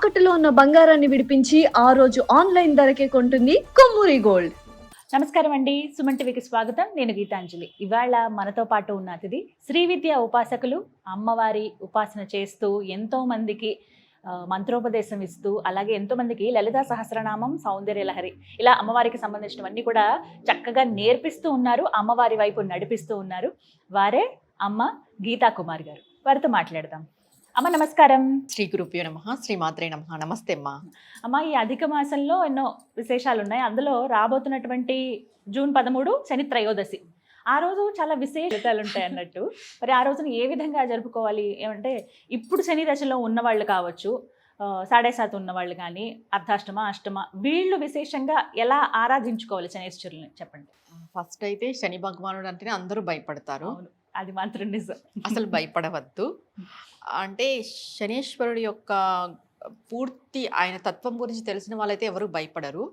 తాకట్టులో ఉన్న బంగారాన్ని విడిపించి ఆ రోజు ఆన్లైన్ ధరకే కొంటుంది కొమ్మూరి గోల్డ్. నమస్కారం అండి. సుమన్ టీవీకి స్వాగతం. నేను గీతాంజలి. ఇవాళ మనతో పాటు ఉన్న అతిథి శ్రీ విద్య ఉపాసకులు, అమ్మవారి ఉపాసన చేస్తూ ఎంతో మందికి మంత్రోపదేశం ఇస్తూ, అలాగే ఎంతో మందికి లలితా సహస్రనామం, సౌందర్య లహరి ఇలా అమ్మవారికి సంబంధించినవన్నీ కూడా చక్కగా నేర్పిస్తూ ఉన్నారు, అమ్మవారి వైపు నడిపిస్తూ ఉన్నారు. వారే అమ్మ గీతా కుమార్ గారు. వారితో మాట్లాడదాం. అమ్మ నమస్కారం. శ్రీ గురుభ్యో నమః, శ్రీ మాత్రే నమః. నమస్తే అమ్మా. అమ్మ, ఈ అధిక మాసంలో ఎన్నో విశేషాలు ఉన్నాయి. అందులో రాబోతున్నటువంటి జూన్ 13 శని త్రయోదశి. ఆ రోజు చాలా విశేషాలు ఉంటాయి అన్నట్టు. మరి ఆ రోజున ఏ విధంగా జరుపుకోవాలి? ఏమంటే ఇప్పుడు శని దశలో ఉన్నవాళ్ళు కావచ్చు, 7.5 ఉన్నవాళ్ళు కానీ, అర్ధాష్టమ, అష్టమ, వీళ్ళు విశేషంగా ఎలా ఆరాధించుకోవాలి శనేశ్వరుల్ని చెప్పండి. ఫస్ట్ అయితే శని భగవానుడు అంటేనే అందరూ భయపడతారు. అవును, అది మాత్రం నిజం. అసలు భయపడవద్దు. అంటే శనేశ్వరుడు యొక్క పూర్తి ఆయన తత్వం గురించి తెలిసిన వాళ్ళైతే ఎవరు భయపడరు.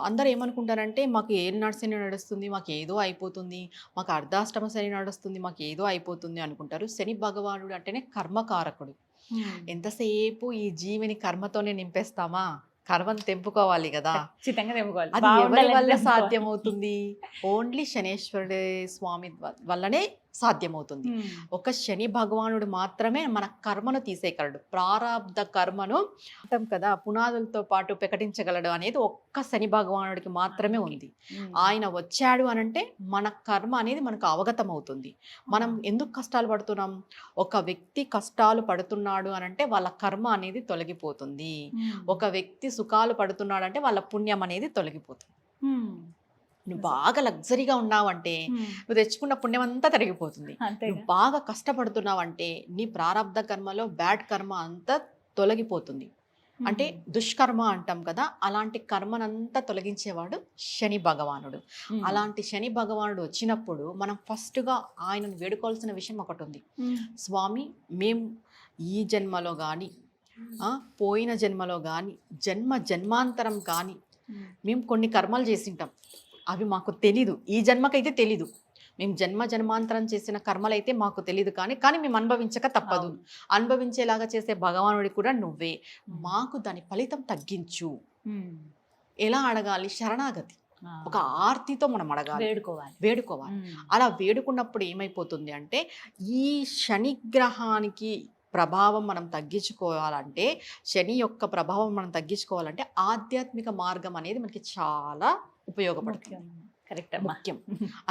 అందరు ఏమనుకుంటారంటే మాకు ఏలినాడు శని నడుస్తుంది, మాకు ఏదో అయిపోతుంది, మాకు అర్ధాష్టమ శని నడుస్తుంది, మాకు ఏదో అయిపోతుంది అనుకుంటారు. శని భగవానుడు అంటేనే కర్మకారకుడు. ఎంతసేపు ఈ జీవిని కర్మతోనే నింపేస్తామా? కర్మను తెంపుకోవాలి కదా. ఖచ్చితంగా తెంపుకోవాలి. అది ఎవరి వల్ల సాధ్యమవుతుంది? ఓన్లీ శనేశ్వరుడి స్వామి వల్లనే సాధ్యమవుతుంది. ఒక శని భగవానుడు మాత్రమే మన కర్మను తీసేయగలడు. ప్రారాబ్ధ కర్మను అంటాం కదా, పునాదులతో పాటు ప్రకటించగలడు అనేది ఒక్క శని భగవానుడికి మాత్రమే ఉంది. ఆయన వచ్చాడు అనంటే మన కర్మ అనేది మనకు అవగతం అవుతుంది. మనం ఎందుకు కష్టాలు పడుతున్నాం? ఒక వ్యక్తి కష్టాలు పడుతున్నాడు అనంటే వాళ్ళ కర్మ అనేది తొలగిపోతుంది. ఒక వ్యక్తి సుఖాలు పడుతున్నాడు అంటే వాళ్ళ పుణ్యం అనేది తొలగిపోతుంది. నువ్వు బాగా లగ్జరీగా ఉన్నావంటే నువ్వు తెచ్చుకున్న పుణ్యం అంతా తరిగిపోతుంది. నువ్వు బాగా కష్టపడుతున్నావంటే నీ ప్రారంధ కర్మలో బ్యాడ్ కర్మ అంతా తొలగిపోతుంది. అంటే దుష్కర్మ అంటాం కదా, అలాంటి కర్మనంతా తొలగించేవాడు శని భగవానుడు. అలాంటి శని భగవానుడు వచ్చినప్పుడు మనం ఫస్ట్గా ఆయనను వేడుకోవాల్సిన విషయం ఒకటి ఉంది. స్వామి, మేము ఈ జన్మలో కానీ పోయిన జన్మలో కానీ జన్మాంతరం కానీ మేము కొన్ని కర్మలు చేసింటాం. అవి మాకు తెలీదు, ఈ జన్మకైతే తెలీదు. మేము జన్మాంతరం చేసిన కర్మలైతే మాకు తెలీదు, కానీ మేము అనుభవించక తప్పదు. అనుభవించేలాగా చేసే భగవానుడి కూడా నువ్వే. మాకు దాని ఫలితం తగ్గించు. ఎలా అడగాలి? శరణాగతి, ఒక ఆర్తితో మనం అడగాలి, వేడుకోవాలి. అలా వేడుకున్నప్పుడు ఏమైపోతుంది అంటే, ఈ శనిగ్రహానికి ప్రభావం మనం తగ్గించుకోవాలంటే, శని యొక్క ప్రభావం మనం తగ్గించుకోవాలంటే ఆధ్యాత్మిక మార్గం అనేది మనకి చాలా ఉపయోగపడుతుంది. కరెక్ట్, ముఖ్యం.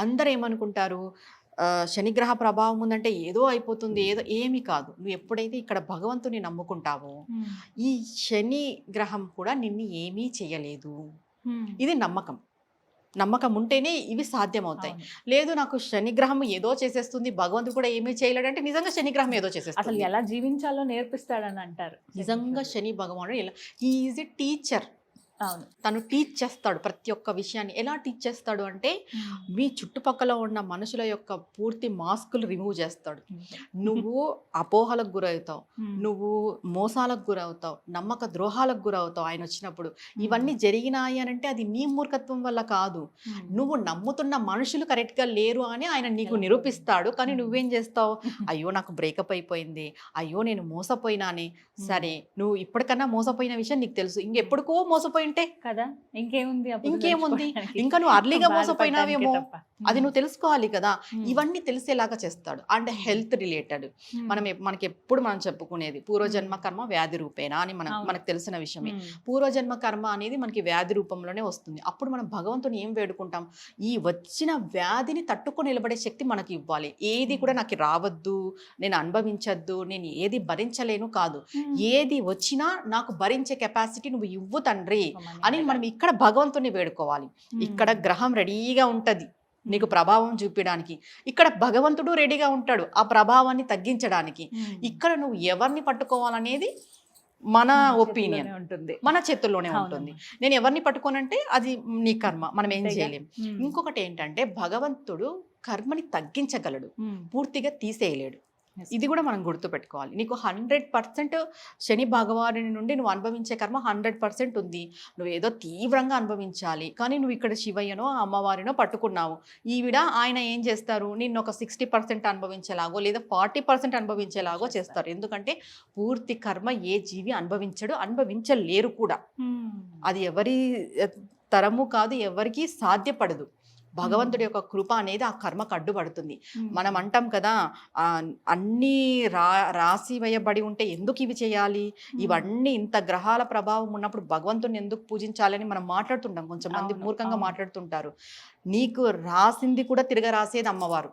అందరూ ఏమనుకుంటారు, శనిగ్రహ ప్రభావం ఉందంటే ఏదో అయిపోతుంది, ఏదో. ఏమీ కాదు. నువ్వు ఎప్పుడైతే ఇక్కడ భగవంతుని నమ్ముకుంటావో ఈ శని గ్రహం కూడా నిన్ను ఏమీ చేయలేదు. ఇది నమ్మకం ఉంటేనే ఇవి సాధ్యమవుతాయి. లేదు, నాకు శనిగ్రహం ఏదో చేసేస్తుంది, భగవంతుడు కూడా ఏమీ చేయలేడంటే నిజంగా శనిగ్రహం ఏదో చేసేస్తుంది. అసలు ఎలా జీవించాలో నేర్పిస్తాడని అంటారు. నిజంగా శని భగవానుడు ఎలా, హీ ఈజ్ ఎ టీచర్. అవును, తను టీచ్ చేస్తాడు ప్రతి ఒక్క విషయాన్ని. ఎలా టీచ్ చేస్తాడు అంటే, మీ చుట్టుపక్కల ఉన్న మనుషుల యొక్క పూర్తి మాస్కులు రిమూవ్ చేస్తాడు. నువ్వు అపోహలకు గురవుతావు, నువ్వు మోసాలకు గురవుతావు, నమ్మక ద్రోహాలకు గురవుతావు. ఆయన వచ్చినప్పుడు ఇవన్నీ జరిగినాయి అని అంటే అది నీ మూర్ఖత్వం వల్ల కాదు, నువ్వు నమ్ముతున్న మనుషులు కరెక్ట్గా లేరు అని ఆయన నీకు నిరూపిస్తాడు. కానీ నువ్వేం చేస్తావు? అయ్యో నాకు బ్రేకప్ అయిపోయింది, అయ్యో నేను మోసపోయినానే. సరే, నువ్వు ఇప్పటికన్నా మోసపోయిన విషయం నీకు తెలుసు, ఇంకెప్పటికో మోసపోయి కదా, ఇంకేముంది, ఇంకా నువ్వు అర్లీగా మోసపోయినావేమో, అది నువ్వు తెలుసుకోవాలి కదా. ఇవన్నీ తెలిసేలాగా చేస్తాడు. అండ్ హెల్త్ రిలేటెడ్ మనకి ఎప్పుడు మనం చెప్పుకునేది పూర్వజన్మ కర్మ వ్యాధి రూపేనా అని మనకు తెలిసిన విషయమే. పూర్వజన్మ కర్మ అనేది మనకి వ్యాధి రూపంలోనే వస్తుంది. అప్పుడు మనం భగవంతుని ఏం వేడుకుంటాం? ఈ వచ్చిన వ్యాధిని తట్టుకొని నిలబడే శక్తి మనకి ఇవ్వాలి. ఏది కూడా నాకు రావద్దు, నేను అనుభవించద్దు, నేను ఏది భరించలేను కాదు, ఏది వచ్చినా నాకు భరించే కెపాసిటీ నువ్వు ఇవ్వు తండ్రి అని మనం ఇక్కడ భగవంతుని వేడుకోవాలి. ఇక్కడ గ్రహం రెడీగా ఉంటది నీకు ప్రభావం చూపించడానికి, ఇక్కడ భగవంతుడు రెడీగా ఉంటాడు ఆ ప్రభావాన్ని తగ్గించడానికి. ఇక్కడ నువ్వు ఎవరిని పట్టుకోవాలనేది మన ఒపీనియన్ ఉంటుంది, మన చేతుల్లోనే ఉంటుంది. నేను ఎవరిని పట్టుకోనంటే అది నీ కర్మ, మనం ఏం చేయలేం. ఇంకొకటి ఏంటంటే, భగవంతుడు కర్మని తగ్గించగలడు, పూర్తిగా తీసేయలేడు. ఇది కూడా మనం గుర్తుపెట్టుకోవాలి. నీకు 100% శని భగవానుడి నుండి నువ్వు అనుభవించే కర్మ 100% ఉంది. నువ్వు ఏదో తీవ్రంగా అనుభవించాలి, కానీ నువ్వు ఇక్కడ శివయ్యనో అమ్మవారినో పట్టుకున్నావు. ఆయన ఏం చేస్తారు, నిన్ను ఒక 60% అనుభవించేలాగో లేదా 40% అనుభవించేలాగో చేస్తారు. ఎందుకంటే పూర్తి కర్మ ఏ జీవి అనుభవించలేరు కూడా. అది ఎవరి తరము కాదు, ఎవరికి సాధ్యపడదు. భగవంతుడి యొక్క కృప అనేది ఆ కర్మకు అడ్డుపడుతుంది. మనం అంటాం కదా, అన్నీ రాసి వేయబడి ఉంటే ఎందుకు ఇవి చేయాలి, ఇవన్నీ ఇంత గ్రహాల ప్రభావం ఉన్నప్పుడు భగవంతుని ఎందుకు పూజించాలని మనం మాట్లాడుతుంటాం. కొంచెం మంది మూర్ఖంగా మాట్లాడుతుంటారు. నీకు రాసింది కూడా తిరగ రాసేది అమ్మవారు.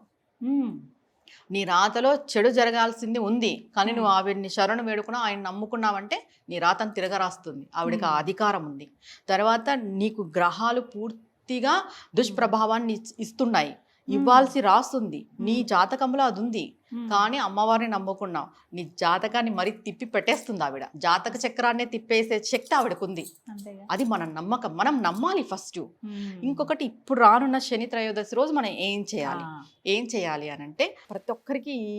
నీ రాతలో చెడు జరగాల్సింది ఉంది, కానీ నువ్వు ఆవిడ్ని శరణు వేడుకున్నా, ఆయన నమ్ముకున్నావంటే నీ రాతను తిరగరాస్తుంది. ఆవిడకి ఆ అధికారం ఉంది. తర్వాత నీకు గ్రహాలు పూర్తిగా దుష్ప్రభావాన్ని ఇస్తున్నాయి, ఇవ్వాల్సి రాస్తుంది. నీ జాతకంలో అది ఉంది, కానీ అమ్మవారిని నమ్ముకున్నావు. నీ జాతకాన్ని మరి తిప్పి పెట్టేస్తుంది ఆవిడ. జాతక చక్రాన్ని తిప్పేసే శక్తి ఆవిడకు ఉంది. అది మన నమ్మకం, మనం నమ్మాలి ఫస్ట్. ఇంకొకటి, ఇప్పుడు రానున్న శని త్రయోదశి రోజు మనం ఏం చేయాలి అని అంటే, ప్రతి ఒక్కరికి ఈ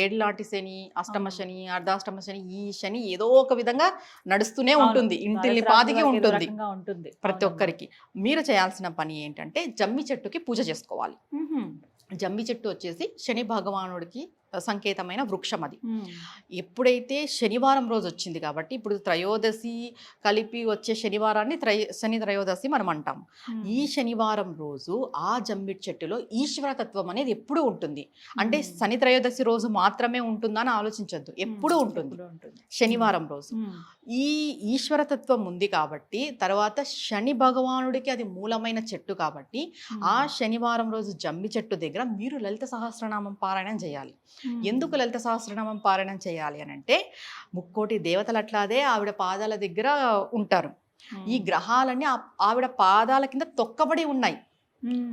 7 లాంటి శని, అష్టమ శని, అర్ధాష్టమ శని, ఈ శని ఏదో ఒక విధంగా నడుస్తూనే ఉంటుంది, ఇంటిల్లి పాదికి ఉంటుంది ప్రతి ఒక్కరికి. మీరు చేయాల్సిన పని ఏంటంటే, జమ్మి చెట్టుకి పూజ చేసుకోవాలి. జమ్మి చెట్టు వచ్చేసి శని భగవానుడికి సంకేతమైన వృక్షం. అది ఎప్పుడైతే శనివారం రోజు వచ్చింది కాబట్టి, ఇప్పుడు త్రయోదశి కలిపి వచ్చే శనివారాన్ని శని త్రయోదశి మనం అంటాం. ఈ శనివారం రోజు ఆ జమ్మి చెట్టులో ఈశ్వరతత్వం అనేది ఎప్పుడూ ఉంటుంది. అంటే శని త్రయోదశి రోజు మాత్రమే ఉంటుందని ఆలోచించద్దు, ఎప్పుడూ ఉంటుంది శనివారం రోజు. ఈ ఈశ్వరతత్వం ఉంది కాబట్టి, తర్వాత శని భగవానుడికి అది మూలమైన చెట్టు కాబట్టి, ఆ శనివారం రోజు జమ్మి చెట్టు దగ్గర మీరు లలిత సహస్రనామం పారాయణం చేయాలి. ఎందుకు లలిత సహస్రనామం పారాయణం చేయాలి అని అంటే, 3 కోటి దేవతలు అట్లాదే ఆవిడ పాదాల దగ్గర ఉంటారు. ఈ గ్రహాలన్నీ ఆవిడ పాదాల కింద తొక్కబడి ఉన్నాయి.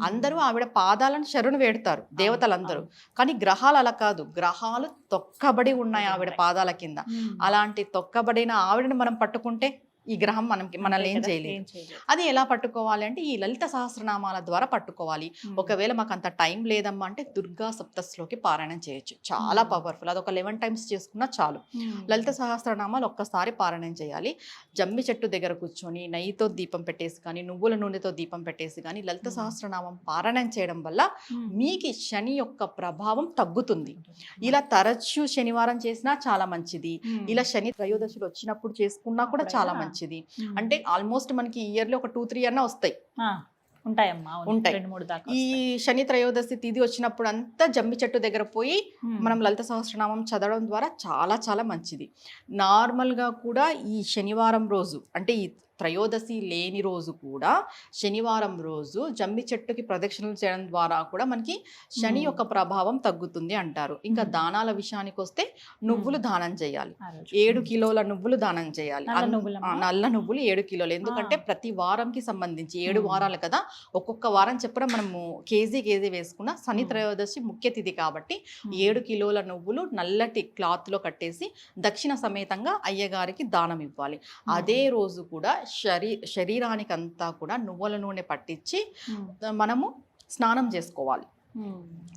అందరూ ఆవిడ పాదాలను శరణు వేడతారు దేవతలందరూ, కానీ గ్రహాలు అలా కాదు. గ్రహాలు తొక్కబడి ఉన్నాయి ఆవిడ పాదాల కింద. అలాంటి తొక్కబడిన ఆవిడని మనం పట్టుకుంటే ఈ గ్రహం మనల్ని ఏం చేయలేదు. అది ఎలా పట్టుకోవాలి అంటే, ఈ లలిత సహస్రనామాల ద్వారా పట్టుకోవాలి. ఒకవేళ మాకు అంత టైం లేదమ్మా అంటే, దుర్గా సప్తస్లోకి పారాయణం చేయొచ్చు, చాలా పవర్ఫుల్. అది ఒక 11 టైమ్స్ చేసుకున్నా చాలు. లలిత సహస్రనామాలు ఒక్కసారి పారాయణం చేయాలి. జమ్మి చెట్టు దగ్గర కూర్చొని నెయ్యితో దీపం పెట్టేసి కానీ, నువ్వుల నూనెతో దీపం పెట్టేసి కానీ లలిత సహస్రనామం పారాయణం చేయడం వల్ల మీకు శని యొక్క ప్రభావం తగ్గుతుంది. ఇలా తరచూ శనివారం చేసినా చాలా మంచిది. ఇలా శని త్రయోదశులు వచ్చినప్పుడు చేసుకున్నా కూడా చాలా మంచిది. అంటే ఆల్మోస్ట్ మనకి ఇయర్లీ ఒక 2-3 అన్నా వస్తాయి. ఉంటాయి. ఈ శని త్రయోదశి తిథి వచ్చినప్పుడు అంతా జమ్మి చెట్టు దగ్గర పోయి మనం లలిత సహస్రనామం చదవడం ద్వారా చాలా చాలా మంచిది. నార్మల్గా కూడా ఈ శనివారం రోజు, అంటే ఈ త్రయోదశి లేని రోజు కూడా శనివారం రోజు జమ్మి చెట్టుకి ప్రదక్షిణలు చేయడం ద్వారా కూడా మనకి శని యొక్క ప్రభావం తగ్గుతుంది అంటారు. ఇంకా దానాల విషయానికి వస్తే, నువ్వులు దానం చేయాలి. 7 కిలోల నువ్వులు దానం చేయాలి. నల్ల నువ్వులు 7 కిలోలు. ఎందుకంటే ప్రతి వారంకి సంబంధించి 7 వారాలు కదా, ఒక్కొక్క వారం చెప్పడం మనము కేజీ వేసుకున్న శని త్రయోదశి ముఖ్య తిథి కాబట్టి 7 కిలోల నువ్వులు నల్లటి క్లాత్ లో కట్టేసి దక్షిణ సమేతంగా అయ్యగారికి దానం ఇవ్వాలి. అదే రోజు కూడా శరీరానికంతా కూడా నువ్వుల నూనె పట్టించి మనము స్నానం చేసుకోవాలి.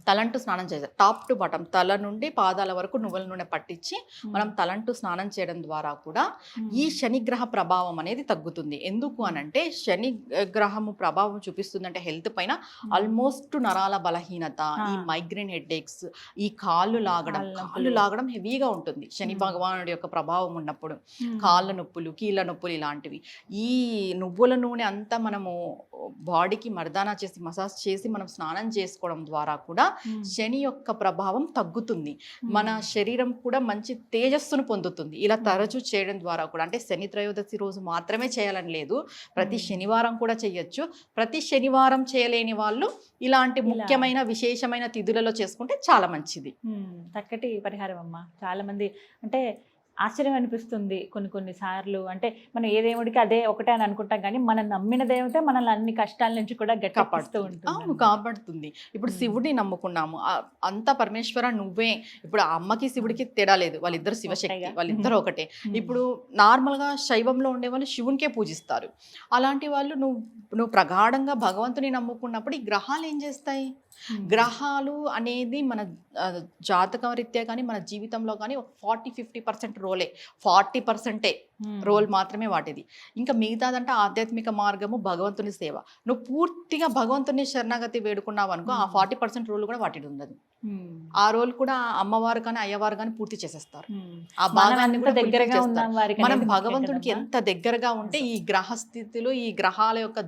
తలంటూ స్నానం చేయాలి. టాప్ టు బాటం, తల నుండి పాదాల వరకు నువ్వుల నూనె పట్టించి మనం తలంటూ స్నానం చేయడం ద్వారా కూడా ఈ శనిగ్రహ ప్రభావం అనేది తగ్గుతుంది. ఎందుకు అనంటే, శని గ్రహము ప్రభావం చూపిస్తుందంటే హెల్త్ పైన ఆల్మోస్ట్ నరాల బలహీనత, ఈ మైగ్రేన్ హెడేక్స్, ఈ కాళ్ళు లాగడం హెవీగా ఉంటుంది. శని భగవానుడి యొక్క ప్రభావం ఉన్నప్పుడు కాళ్ళ నొప్పులు, కీళ్ళ నొప్పులు ఇలాంటివి. ఈ నువ్వుల నూనె అంతా మనము బాడీకి మర్దానా చేసి మసాజ్ చేసి మనం స్నానం చేసుకోవడం ద్వారా కూడా శని యొక్క ప్రభావం తగ్గుతుంది. మన శరీరం కూడా మంచి తేజస్సును పొందుతుంది. ఇలా తరచూ చేయడం ద్వారా కూడా, అంటే శని త్రయోదశి రోజు మాత్రమే చేయాలని లేదు, ప్రతి శనివారం కూడా చేయొచ్చు. ప్రతి శనివారం చేయలేని వాళ్ళు ఇలాంటి ముఖ్యమైన విశేషమైన తిథులలో చేసుకుంటే చాలా మంచిది. చక్కటి పరిహారం అమ్మ. చాలా మంది అంటే ఆశ్చర్యం అనిపిస్తుంది కొన్ని సార్లు. అంటే మనం ఏ దేవుడికి అదే ఒకటే అని అనుకుంటాం, కానీ మనం నమ్మిన దేవతే మనల్ని అన్ని కష్టాల నుంచి కూడా కాపాడుతూ ఉంటుంది. కాపాడుతుంది. ఇప్పుడు శివుడిని నమ్ముకున్నాము, అంతా పరమేశ్వర నువ్వే. ఇప్పుడు ఆ అమ్మకి శివుడికి తేడా లేదు, వాళ్ళిద్దరు శివశక్తి, వాళ్ళిద్దరు ఒకటే. ఇప్పుడు నార్మల్గా శైవంలో ఉండే వాళ్ళు శివునికే పూజిస్తారు. అలాంటి వాళ్ళు నువ్వు ప్రగాఢంగా భగవంతుని నమ్ముకున్నప్పుడు ఈ గ్రహాలు ఏం చేస్తాయి? గ్రహాలు అనేది మన జాతకం రీత్యా కానీ మన జీవితంలో కానీ ఒక 40-50% రోలే, 40% రోల్ మాత్రమే వాటిది. ఇంకా మిగతాదంటే ఆధ్యాత్మిక మార్గము, భగవంతుని సేవ. నువ్వు పూర్తిగా భగవంతుని శరణాగతి వేడుకున్నావు అనుకో, ఆ 40% రోల్ కూడా వాటిది ఉండదు. ఆ రోల్ కూడా అమ్మవారు కానీ అయ్యవారు కానీ పూర్తి చేసేస్తారు. ఆ భాగాన్ని కూడా దగ్గరగా ఉన్నాం వారికి మనం అనేది భగవంతునికి ముఖ్యం ఎంత దగ్గరగా ఉంటే ఈ గ్రహ స్థితులు, ఈ గ్రహాల యొక్క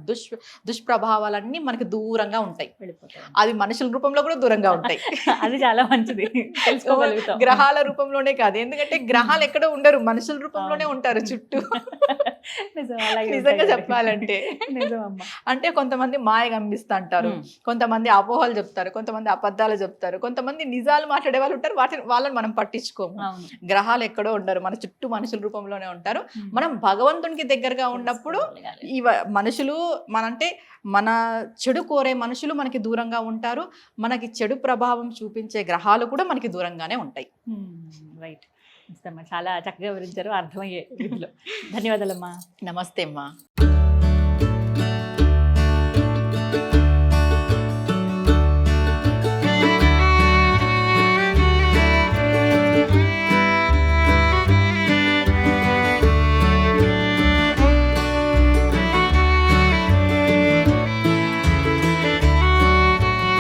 దుష్ప్రభావాలన్నీ మనకి దూరంగా ఉంటాయి. వెళ్ళిపోతాం. అది మనుషుల రూపంలో కూడా దూరంగా ఉంటాయి. అది చాలా మంచిది, తెలుసుకోగలుగుతాం. గ్రహాల రూపంలోనే కాదు, ఎందుకంటే గ్రహాలు ఎక్కడో ఉండరు, మనుషుల రూపంలోనే ఉంటారు చుట్టూ. నిజం, అలాగే నిజంగా ఉంటాయి. చెప్పాలంటే నిజమమ్మా. అంటే కొంతమంది మాయ గంభిస్తా అంటారు, కొంతమంది అపోహలు చెప్తారు, కొంతమంది అబద్ధాలు చెప్తారు, కొంతమంది నిజాలు మాట్లాడే వాళ్ళు ఉంటారు. వాళ్ళని మనం పట్టించుకోము. అవును. గ్రహాలు ఎక్కడో ఉండరు, మన చుట్టూ మనుషుల రూపంలోనే ఉంటారు. మనం భగవంతునికి దగ్గరగా ఉన్నప్పుడు ఈ మనుషులు అంటే మన చెడు కోరే మనుషులు మనకి దూరంగా ఉంటారు. మనకి చెడు ప్రభావం చూపించే గ్రహాలు కూడా మనకి దూరంగానే ఉంటాయి. రైట్. చాలా చక్కగా వివరించారు, అర్థమయ్యే రీతిలో. ధన్యవాదాలమ్మా. నమస్తే అమ్మా.